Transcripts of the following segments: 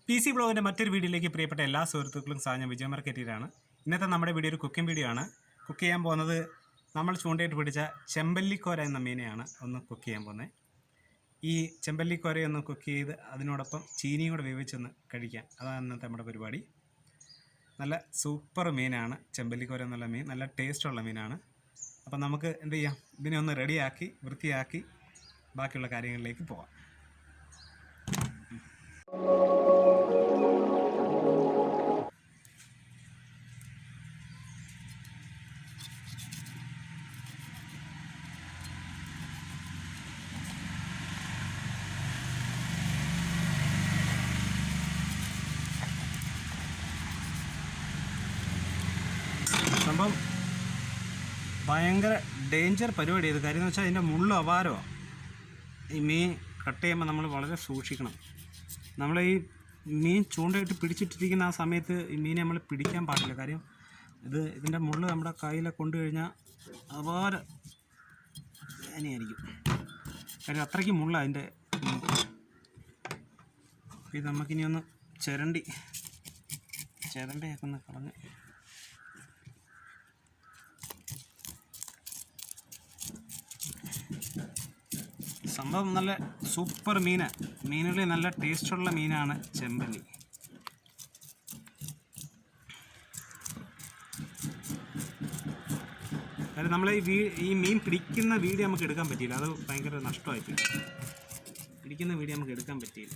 P C ബ്ലോഗിൻ്റെ മറ്റൊരു വീഡിയോയിലേക്ക് പ്രിയപ്പെട്ട എല്ലാ സുഹൃത്തുക്കളും സാധനം വിജയ മാർക്കറ്റിലാണ്. ഇന്നത്തെ നമ്മുടെ വീഡിയോ ഒരു കുക്കിംഗ് വീഡിയോ ആണ്. കുക്ക് ചെയ്യാൻ പോകുന്നത് നമ്മൾ ചൂണ്ടയിട്ട് പിടിച്ച ചെമ്പല്ലിക്കോര എന്ന മീനെയാണ് ഒന്ന് കുക്ക് ചെയ്യാൻ പോകുന്നത്. ഈ ചെമ്പല്ലിക്കോരയൊന്ന് കുക്ക് ചെയ്ത് അതിനോടൊപ്പം ചീനിയും കൂടെ വേവിച്ചൊന്ന് കഴിക്കാം. അതാണ് ഇന്നത്തെ നമ്മുടെ പരിപാടി. നല്ല സൂപ്പർ മീനാണ് ചെമ്പല്ലിക്കോര എന്നുള്ള മീൻ, നല്ല ടേസ്റ്റുള്ള മീനാണ്. അപ്പം നമുക്ക് എന്ത് ചെയ്യാം, ഇതിനെ ഒന്ന് റെഡിയാക്കി വൃത്തിയാക്കി ബാക്കിയുള്ള കാര്യങ്ങളിലേക്ക് പോകാം. സംഭവം ഭയങ്കര ഡേഞ്ചർ പരിപാടി ഇത്. കാര്യം എന്ന് വെച്ചാൽ അതിൻ്റെ മുള്ളു അപാരമാണ്. ഈ മീൻ കട്ട് ചെയ്യുമ്പോൾ നമ്മൾ വളരെ സൂക്ഷിക്കണം. നമ്മൾ ഈ മീൻ ചൂണ്ടയിട്ട് പിടിച്ചിട്ടിരിക്കുന്ന ആ സമയത്ത് ഈ മീനെ നമ്മൾ പിടിക്കാൻ പാടില്ല. കാര്യം ഇതിൻ്റെ മുള്ള് നമ്മുടെ കയ്യിൽ കൊണ്ടു കഴിഞ്ഞാൽ അപാര വേദനയായിരിക്കും. കാര്യം അത്രയ്ക്ക് മുള്ള അതിൻ്റെ. ഇത് നമുക്കിനി ഒന്ന് ചിരണ്ടയൊക്കെ ഒന്ന് കളഞ്ഞ് സംഭവം നല്ല സൂപ്പർ മീനുകളിൽ നല്ല ടേസ്റ്റുള്ള മീനാണ് ചെമ്പല്ലി. അതായത് നമ്മൾ ഈ മീൻ പിടിക്കുന്ന വീഡിയോ നമുക്ക് എടുക്കാൻ പറ്റിയില്ല. അത് ഭയങ്കര നഷ്ടമായിപ്പോയി. പിടിക്കുന്ന വീഡിയോ നമുക്ക് എടുക്കാൻ പറ്റിയില്ല.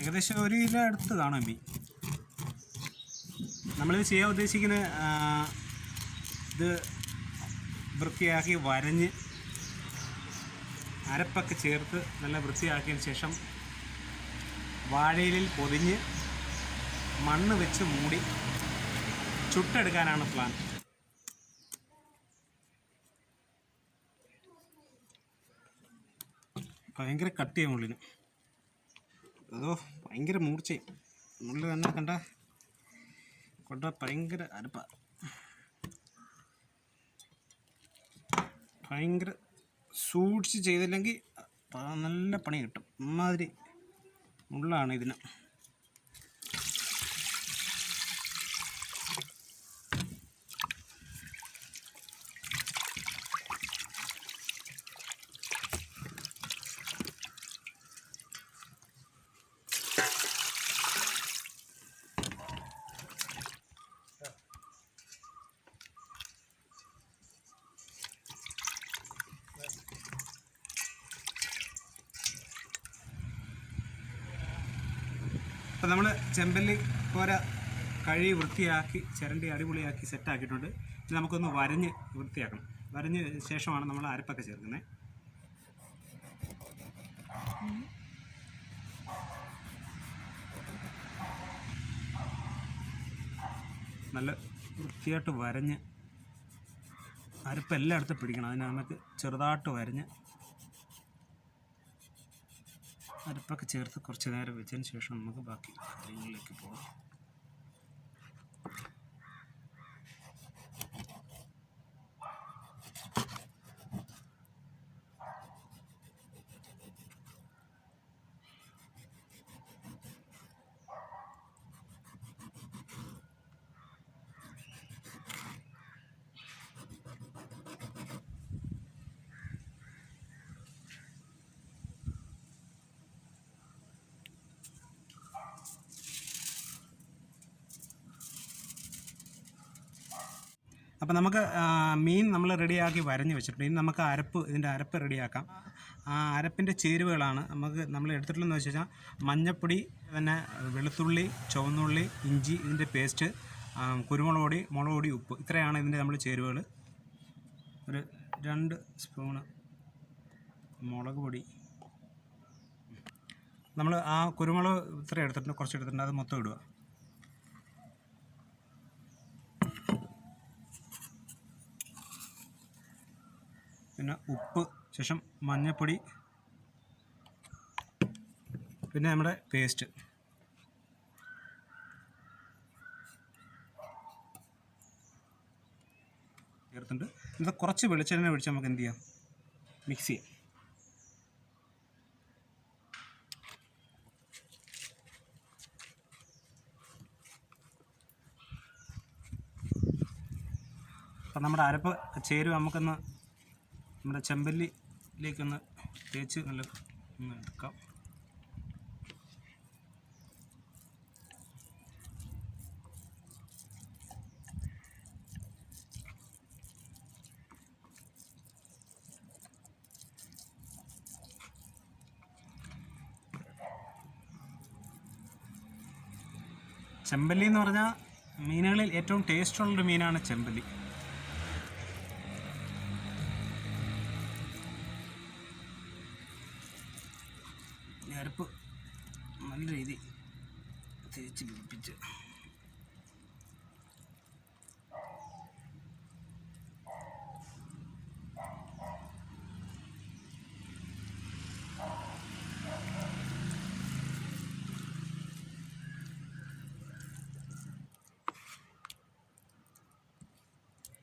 ഏകദേശം 1 കിലോ അടുത്ത് കാണും മീൻ. നമ്മളിത് ചെയ്യാൻ ഉദ്ദേശിക്കുന്നത് ഇത് വൃത്തിയാക്കി വരഞ്ഞ് അരപ്പൊക്കെ ചേർത്ത് നല്ല വൃത്തിയാക്കിയതിന് ശേഷം വാഴയിലിൽ പൊതിഞ്ഞ് മണ്ണ് വെച്ച് മൂടി ചുട്ടെടുക്കാനാണ് പ്ലാൻ. ഭയങ്കര കട്ടിയ മുള്ളിന്, അതോ ഭയങ്കര മൂർച്ചയും. മുള്ളി തന്നെ കൊണ്ട ഭയങ്കര അരപ്പ. ഭയങ്കര സൂക്ഷിച്ച് ചെയ്തില്ലെങ്കിൽ നല്ല പണി കിട്ടും. അമ്മാതിരി മുള്ളാണ് ഇതിന്. അപ്പോൾ നമ്മൾ ചെമ്പല്ലിക്കോര കഴുകി വൃത്തിയാക്കി ചിരണ്ടി അടിപൊളിയാക്കി സെറ്റാക്കിയിട്ടുണ്ട്. ഇത് നമുക്കൊന്ന് വരഞ്ഞ് വൃത്തിയാക്കണം. വരഞ്ഞ് ശേഷമാണ് നമ്മൾ അരപ്പൊക്കെ ചേർക്കുന്നത്. നല്ല വൃത്തിയായിട്ട് വരഞ്ഞ് അരപ്പ് എല്ലായിടത്തും പിടിക്കണം. അതിന് നമുക്ക് ചെറുതായിട്ട് വരഞ്ഞ് അരപ്പൊക്കെ ചേർത്ത് കുറച്ച് നേരം വെച്ചതിന് ശേഷം നമുക്ക് ബാക്കി കാര്യങ്ങളിലേക്ക് പോകാം. അപ്പോൾ നമുക്ക് മീൻ നമ്മൾ റെഡിയാക്കി വരഞ്ഞ് വെച്ചിട്ടുണ്ട്. ഇനി നമുക്ക് ഇതിൻ്റെ അരപ്പ് റെഡിയാക്കാം. അരപ്പിൻ്റെ ചേരുവകളാണ് നമ്മൾ എടുത്തിട്ടുള്ളതെന്ന് വെച്ച് കഴിഞ്ഞാൽ മഞ്ഞപ്പൊടി, പിന്നെ വെളുത്തുള്ളി, ചുവന്നുള്ളി, ഇഞ്ചി, ഇതിൻ്റെ പേസ്റ്റ്, കുരുമുളക് പൊടി, മുളക് പൊടി, ഉപ്പ്, ഇത്രയാണ് ഇതിൻ്റെ നമ്മൾ ചേരുവകൾ. ഒരു 2 സ്പൂണ് മുളക് പൊടി, നമ്മൾ ആ കുരുമുളക് ഇത്ര എടുത്തിട്ടുണ്ട്, കുറച്ച് എടുത്തിട്ടുണ്ട്, അത് മൊത്തം ഇടുക. പിന്നെ ഉപ്പ്, ശേഷം മഞ്ഞൾപ്പൊടി, പിന്നെ നമ്മുടെ പേസ്റ്റ്. ചേർത്തിട്ടുണ്ട്. ഇത് കുറച്ച് വെളിച്ചെണ്ണ ഒഴിച്ച് നമുക്ക് എന്ത് ചെയ്യാം, മിക്സ് ചെയ്യാം. അപ്പം നമ്മുടെ അരപ്പ് ചേരുവ നമുക്കൊന്ന് നമ്മുടെ ചെമ്പല്ലിയിലേക്കൊന്ന് തേച്ച് നല്ല ഒന്ന് എടുക്കാം. ചെമ്പല്ലി എന്ന് പറഞ്ഞാൽ മീനുകളിൽ ഏറ്റവും ടേസ്റ്റുള്ളൊരു മീനാണ് ചെമ്പല്ലി. അരപ്പ് നല്ല രീതിയിൽ തേച്ച് പിടിപ്പിച്ച്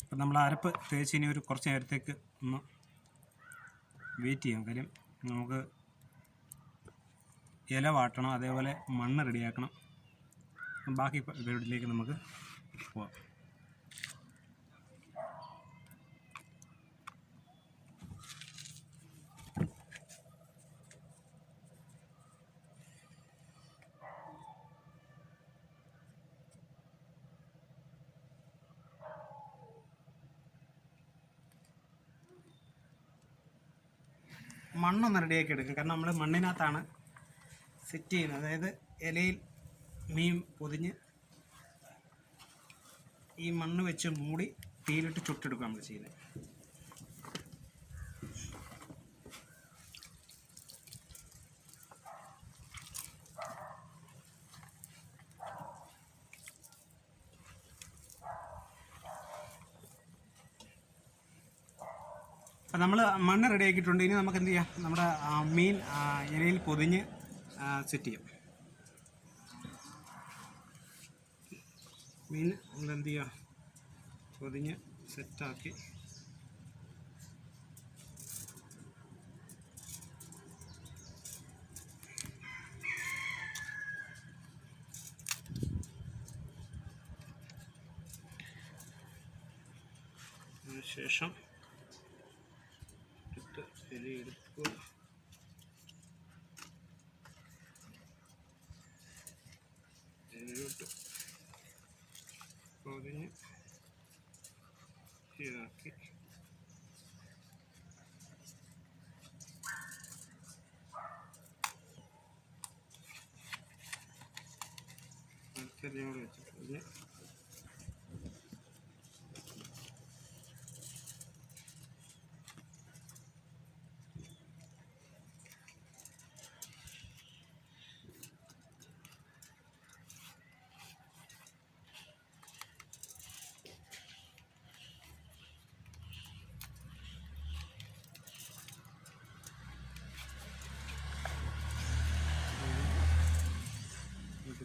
അപ്പം നമ്മൾ അരപ്പ് തേച്ച് ഇനി ഒരു കുറച്ച് നേരത്തേക്ക് ഒന്ന് വെയിറ്റ് ചെയ്യാം. കാര്യം നമുക്ക് ഇല വാട്ടണം, അതേപോലെ മണ്ണ് റെഡിയാക്കണം. ബാക്കി പരിപാടിയിലേക്ക് നമുക്ക് പോവാം. മണ്ണൊന്ന് റെഡിയാക്കി എടുക്കും. കാരണം നമ്മൾ മണ്ണിനകത്താണ് സെറ്റ് ചെയ്യുന്നത്. അതായത് ഇലയിൽ മീൻ പൊതിഞ്ഞ് ഈ മണ്ണ് വെച്ച് മൂടി തീയിലിട്ട് ചുട്ടെടുക്കുക നമ്മൾ ചെയ്യുന്നത്. അപ്പം നമ്മൾ മണ്ണ് റെഡിയാക്കിയിട്ടുണ്ട്. ഇനി നമുക്ക് എന്ത് ചെയ്യാം, നമ്മുടെ മീൻ ഇലയിൽ പൊതിഞ്ഞ് സെറ്റ് ചെയ്യാം. മീൻ നമ്മൾ എന്ത് ചെയ്യുക, പൊതിഞ്ഞ് സെറ്റാക്കി ശേഷം എടുക്കുക. പൊതിഞ്ഞ് ഇതാക്കി കൂടെ വെച്ച് പൊതിഞ്ഞ്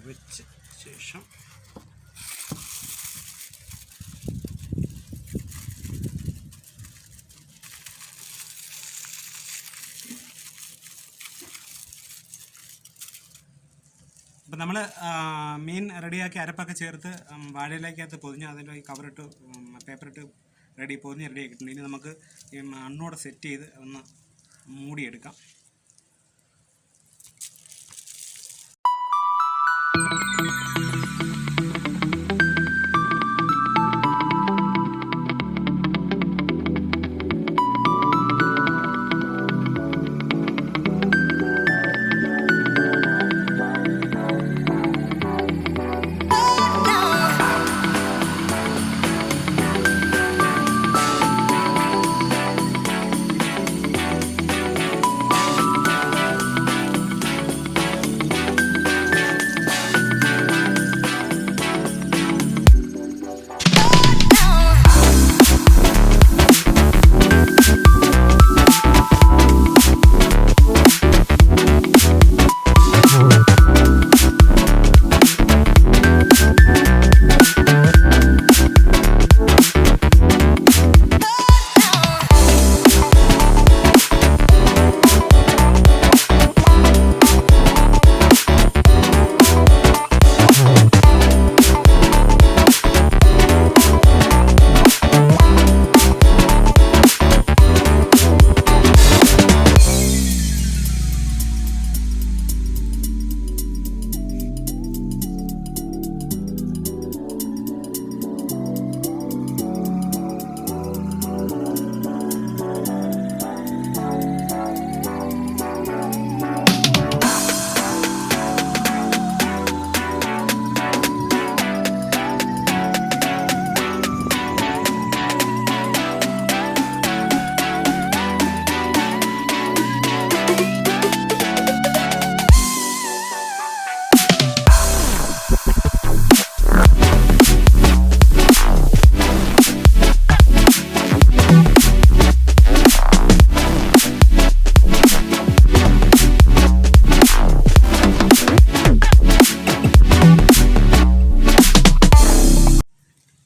വെച്ച ശേഷം അപ്പം നമ്മൾ മീൻ റെഡിയാക്കി അരപ്പൊക്കെ ചേർത്ത് വാഴയിലേക്കകത്ത് പൊതിഞ്ഞ് അതിൻ്റെ ഈ കവറിട്ട് പേപ്പറിട്ട് പൊതിഞ്ഞ് റെഡിയാക്കിയിട്ടുണ്ട്. ഇനി നമുക്ക് ഈ മണ്ണോടെ സെറ്റ് ചെയ്ത് ഒന്ന് മൂടിയെടുക്കാം.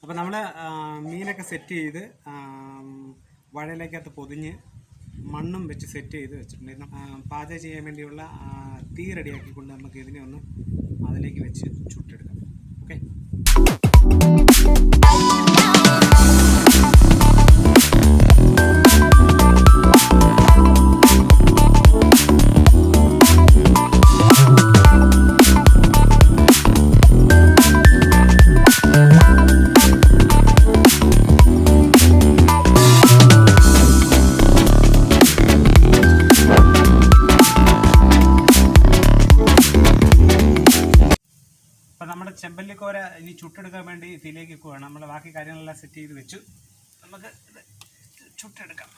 അപ്പോൾ നമ്മൾ മീനൊക്കെ സെറ്റ് ചെയ്ത് വഴയിലേക്കകത്ത് പൊതിഞ്ഞ് മണ്ണും വെച്ച് സെറ്റ് ചെയ്ത് വെച്ചിട്ടുണ്ട്. പാചകം ചെയ്യാൻ വേണ്ടിയുള്ള തീ റെഡിയാക്കിക്കൊണ്ട് നമുക്ക് ഇതിനെ ഒന്ന് അതിലേക്ക് വെച്ച് ചുട്ടെടുക്കാം. ഓക്കെ. അപ്പോൾ നമ്മുടെ ചെമ്പല്ലിക്കോര ഇനി ചുട്ടെടുക്കാൻ വേണ്ടി തീയിലേക്ക് വെക്കുകയാണ്. നമ്മൾ ബാക്കി കാര്യങ്ങളെല്ലാം സെറ്റ് ചെയ്ത് വെച്ചു. നമുക്ക് ഇത് ചുട്ടെടുക്കാം.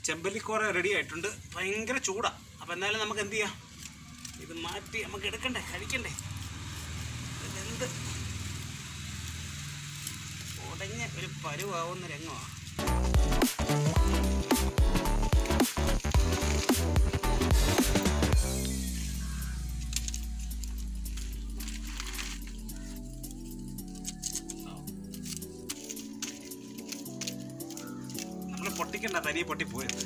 ചെമ്പല്ലിക്കോര റെഡി ആയിട്ടുണ്ട്. ഭയങ്കര ചൂടാണ്. അപ്പോൾ എന്നാലും നമുക്ക് എന്ത് ചെയ്യാം, ഇത് മാറ്റി നമുക്ക് എടുക്കണ്ടേ, കഴിക്കണ്ടേ. ഇതെന്ത് ഉടഞ്ഞ ഒരു പരുവാവുന്ന രംഗമാണ്. നമ്മൾ പൊട്ടിക്കണ്ട, തനിയെ പൊട്ടിപ്പോയത്.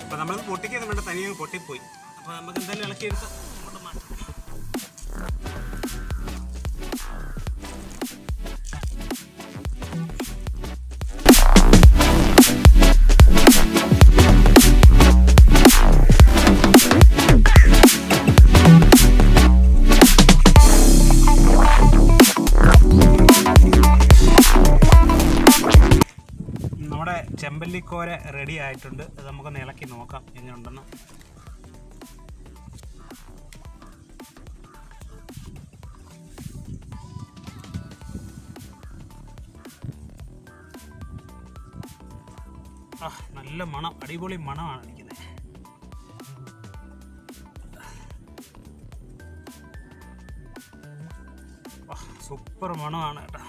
അപ്പോൾ നമ്മളത് പൊട്ടിക്കുന്നത് വേണ്ട, തനിയെ പൊട്ടിപ്പോയി. അപ്പോൾ നമുക്ക് എന്തായാലും ഇളക്കിയെടുത്ത് അങ്ങോട്ട് മാറ്റാം. നമ്മുടെ ചെമ്പല്ലിക്കോര റെഡി ആയിട്ടുണ്ട്. അത് നമുക്കൊന്ന് ഇളക്കി നോക്കാം എങ്ങനെയുണ്ടെന്ന്. നല്ല മണം, അടിപൊളി മണമാണ് അടിക്കുന്നത്. സൂപ്പർ മണമാണ് കേട്ടോ.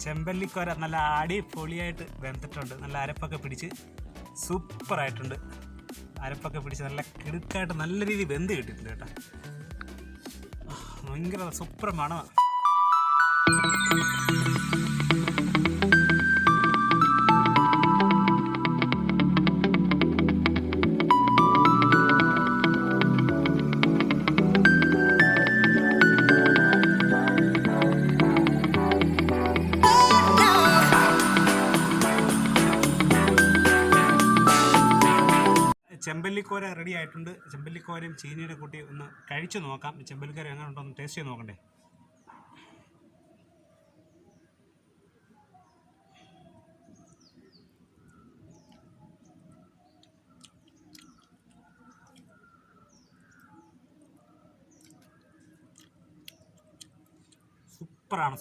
ചെമ്പല്ലിക്കോര നല്ല അടിപൊളിയായിട്ട് വെന്തിട്ടുണ്ട്. നല്ല അരപ്പൊക്കെ പിടിച്ച് സൂപ്പറായിട്ടുണ്ട്. അരപ്പൊക്കെ പിടിച്ച് നല്ല കിടുക്കായിട്ട് നല്ല രീതിയിൽ വെന്ത് കിട്ടിയിട്ടുണ്ട് കേട്ടോ. ഭയങ്കര സൂപ്പർ മണമാണ്. ചെമ്പല്ലിക്കോര റെഡി ആയിട്ടുണ്ട്. ചെമ്പല്ലിക്കോരയും ചീനിയുടെ കൂട്ടി ഒന്ന് കഴിച്ചു നോക്കാം. ചെമ്പല്ലിക്കോര എങ്ങനെ ഉണ്ടോ ഒന്ന് ടേസ്റ്റ് ചെയ്ത് നോക്കണ്ടേ.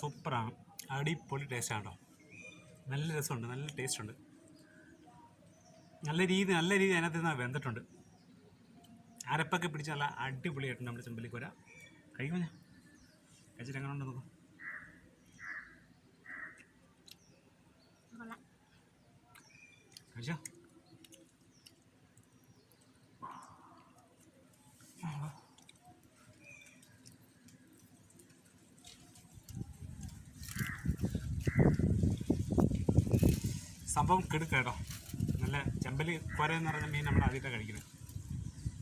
സൂപ്പറാണ്. അടിപൊളി ടേസ്റ്റാണ് കേട്ടോ. നല്ല രസമുണ്ട്, നല്ല ടേസ്റ്റ് ഉണ്ട്. നല്ല രീതി അതിനകത്ത് നിന്ന് വെന്തിട്ടുണ്ട്. അരപ്പൊക്കെ പിടിച്ച് നല്ല അടിപൊളിയായിട്ടുണ്ട് നമ്മുടെ ചെമ്പല്ലിക്കോര. കഴിക്കുമോ? ഞാൻ കഴിച്ചിട്ട് എങ്ങനെ ഉണ്ടോ നോക്കും. കഴിച്ചോ? സംഭവം കിടുക്ക കേട്ടോ. നല്ല ചെമ്പല്ലിക്കോര എന്ന് പറയുന്ന മീൻ നമ്മൾ ആദ്യമായിട്ടാണ് കഴിക്കുന്നത്.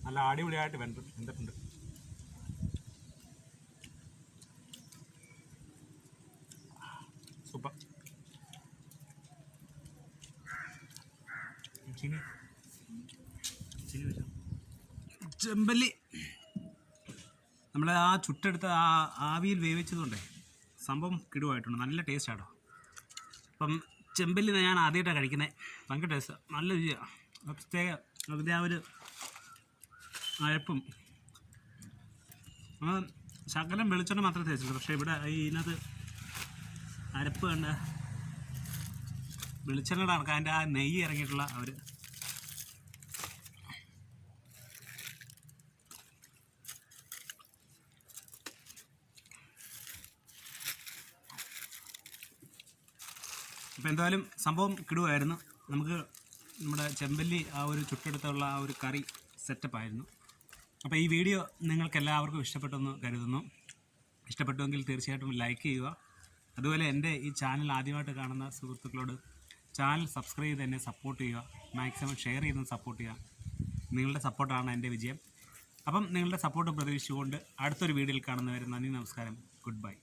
നല്ല അടിപൊളിയായിട്ട് വെന്തിട്ടുണ്ട്. സൂപ്പർ. ചെമ്പല്ലി നമ്മൾ ആ ചുട്ടെടുത്ത് ആ ആവിയിൽ വേവിച്ചതുകൊണ്ടേ സംഭവം കിടുവായിട്ടുണ്ട്. നല്ല ടേസ്റ്റ് ആട്ടോ. അപ്പം ചെമ്പല്ലി ഞാൻ ആദ്യമായിട്ടാണ് കഴിക്കുന്നത്. ഭയങ്കര ടേസ്റ്റ്, നല്ല രുചിയാണ്. പ്രത്യേക അതിൻ്റെ ആ ഒരു അരപ്പും ശകലം വെളിച്ചെണ്ണ മാത്രമേ തേച്ചുള്ളൂ. പക്ഷേ ഇവിടെ ഇതിനകത്ത് അരപ്പ് കണ്ട വെളിച്ചെണ്ണയുടെ കണക്ക് അതിൻ്റെ ആ നെയ്യ് ഇറങ്ങിയിട്ടുള്ള അവർ അപ്പോൾ എന്തായാലും സംഭവം കിടുവായിരുന്നു. നമുക്ക് നമ്മുടെ ചെമ്പല്ലി ആ ഒരു ചുട്ടെടുത്തുള്ള ആ ഒരു കറി സെറ്റപ്പായിരുന്നു. അപ്പോൾ ഈ വീഡിയോ നിങ്ങൾക്ക് എല്ലാവർക്കും ഇഷ്ടപ്പെട്ടെന്ന് കരുതുന്നു. ഇഷ്ടപ്പെട്ടുവെങ്കിൽ തീർച്ചയായിട്ടും ലൈക്ക് ചെയ്യുക. അതുപോലെ എൻ്റെ ഈ ചാനൽ ആദ്യമായിട്ട് കാണുന്ന സുഹൃത്തുക്കളോട് ചാനൽ സബ്സ്ക്രൈബ് ചെയ്ത് എന്നെ സപ്പോർട്ട് ചെയ്യുക. മാക്സിമം ഷെയർ ചെയ്ത് സപ്പോർട്ട് ചെയ്യുക. നിങ്ങളുടെ സപ്പോർട്ടാണ് എൻ്റെ വിജയം. അപ്പം നിങ്ങളുടെ സപ്പോർട്ട് പ്രതീക്ഷിച്ചുകൊണ്ട് അടുത്തൊരു വീഡിയോയിൽ കാണുന്നവരെ നന്ദി, നമസ്കാരം, ഗുഡ് ബൈ.